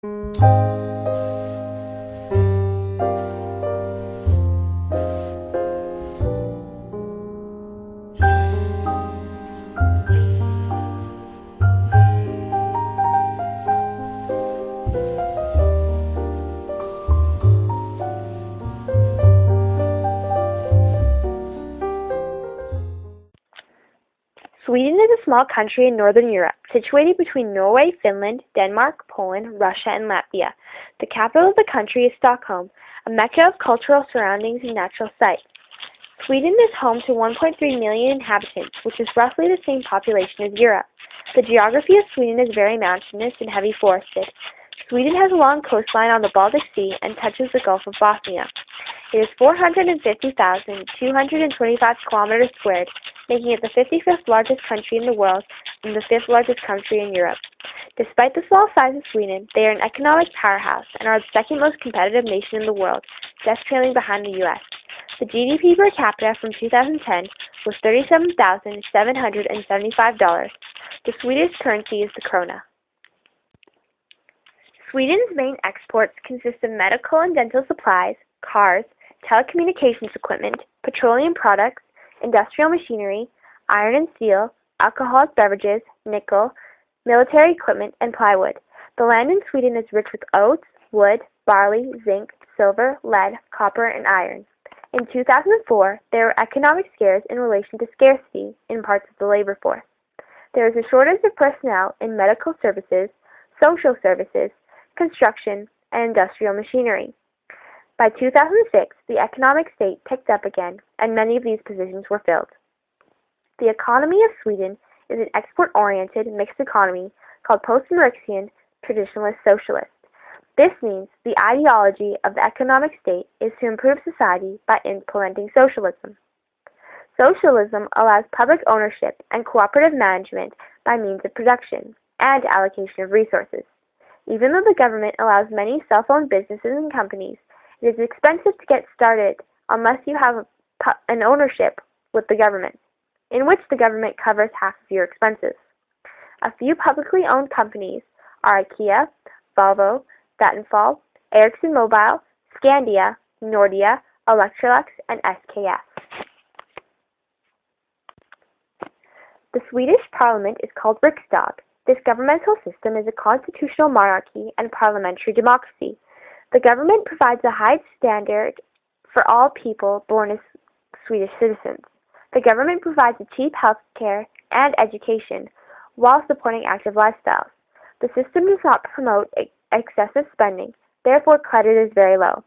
Sweden is a small country in northern Europe, situated between Norway, Finland, Denmark, Poland, Russia, and Latvia. The capital of the country is Stockholm, a mecca of cultural surroundings and natural sights. Sweden is home to 1.3 million inhabitants, which is roughly the same population as Europe. The geography of Sweden is very mountainous and heavily forested. Sweden has a long coastline on the Baltic Sea and touches the Gulf of Bothnia. It is 450,225 kilometers squared, making it the 55th largest country in the world and the 5th largest country in Europe. Despite the small size of Sweden, they are an economic powerhouse and are the second most competitive nation in the world, just trailing behind the U.S. The GDP per capita from 2010 was $37,775. The Swedish currency is the krona. Sweden's main exports consist of medical and dental supplies, cars, telecommunications equipment, petroleum products, industrial machinery, iron and steel, alcoholic beverages, nickel, military equipment, and plywood. The land in Sweden is rich with oats, wood, barley, zinc, silver, lead, copper, and iron. In 2004, there were economic scares in relation to scarcity in parts of the labor force. There is a shortage of personnel in medical services, social services, construction, and industrial machinery. By 2006, the economic state picked up again, and many of these positions were filled. The economy of Sweden is an export-oriented mixed economy called post-Marxian traditionalist socialist. This means the ideology of the economic state is to improve society by implementing socialism. Socialism allows public ownership and cooperative management by means of production and allocation of resources. Even though the government allows many self-owned businesses and companies, it is expensive to get started unless you have an ownership with the government, in which the government covers half of your expenses. A few publicly owned companies are IKEA, Volvo, Vattenfall, Ericsson Mobile, Skandia, Nordea, Electrolux, and SKF. The Swedish parliament is called Riksdag. This governmental system is a constitutional monarchy and parliamentary democracy. The government provides a high standard for all people born as Swedish citizens. The government provides a cheap health care and education while supporting active lifestyles. The system does not promote excessive spending, therefore credit is very low.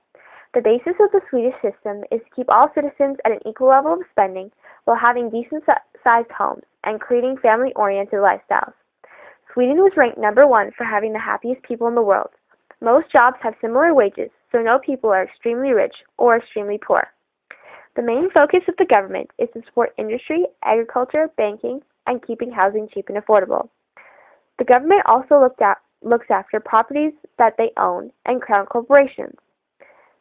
The basis of the Swedish system is to keep all citizens at an equal level of spending while having decent-sized homes and creating family-oriented lifestyles. Sweden was ranked number 1 for having the happiest people in the world. Most jobs have similar wages, so no people are extremely rich or extremely poor. The main focus of the government is to support industry, agriculture, banking, and keeping housing cheap and affordable. The government also looks after properties that they own and crown corporations.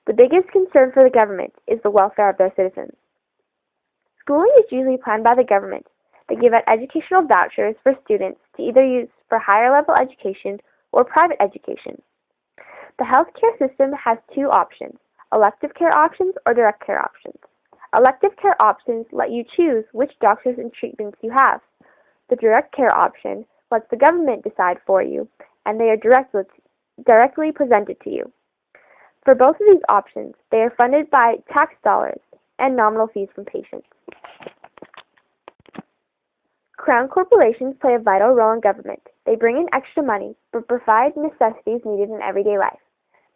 The biggest concern for the government is the welfare of their citizens. Schooling is usually planned by the government. They give out educational vouchers for students to either use for higher level education or private education. The healthcare system has 2 options, elective care options or direct care options. Elective care options let you choose which doctors and treatments you have. The direct care option lets the government decide for you, and they are directly presented to you. For both of these options, they are funded by tax dollars and nominal fees from patients. Crown corporations play a vital role in government. They bring in extra money, but provide necessities needed in everyday life.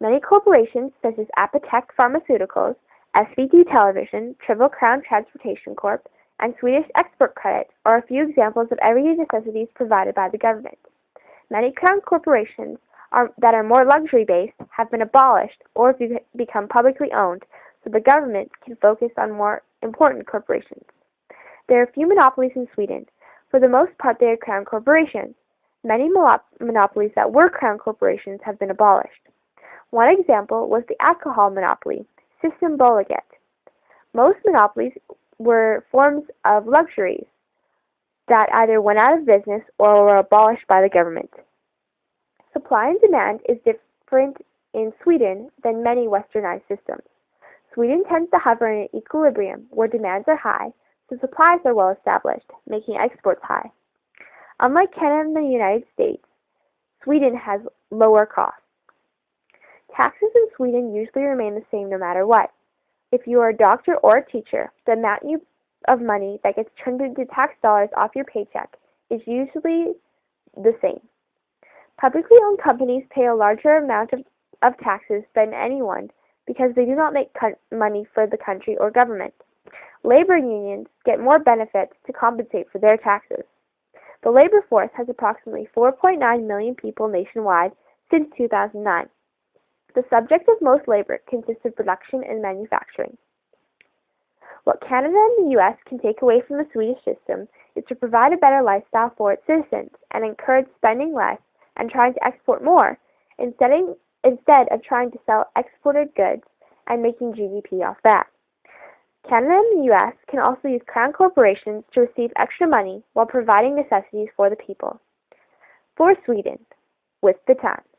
Many corporations, such as Apotek Pharmaceuticals, SVT Television, Triple Crown Transportation Corp., and Swedish Export Credit, are a few examples of everyday necessities provided by the government. Many crown corporations that are more luxury-based have been abolished or become publicly owned, so the government can focus on more important corporations. There are few monopolies in Sweden. For the most part, they are crown corporations. Many monopolies that were crown corporations have been abolished. One example was the alcohol monopoly, Systembolaget. Most monopolies were forms of luxuries that either went out of business or were abolished by the government. Supply and demand is different in Sweden than many westernized systems. Sweden tends to hover in an equilibrium where demands are high, so supplies are well established, making exports high. Unlike Canada and the United States, Sweden has lower costs. Taxes in Sweden usually remain the same no matter what. If you are a doctor or a teacher, the amount of money that gets turned into tax dollars off your paycheck is usually the same. Publicly owned companies pay a larger amount of taxes than anyone because they do not make money for the country or government. Labor unions get more benefits to compensate for their taxes. The labor force has approximately 4.9 million people nationwide since 2009. The subject of most labor consists of production and manufacturing. What Canada and the U.S. can take away from the Swedish system is to provide a better lifestyle for its citizens and encourage spending less and trying to export more, instead of trying to sell exported goods and making GDP off that. Canada and the U.S. can also use crown corporations to receive extra money while providing necessities for the people. For Sweden, with the Times.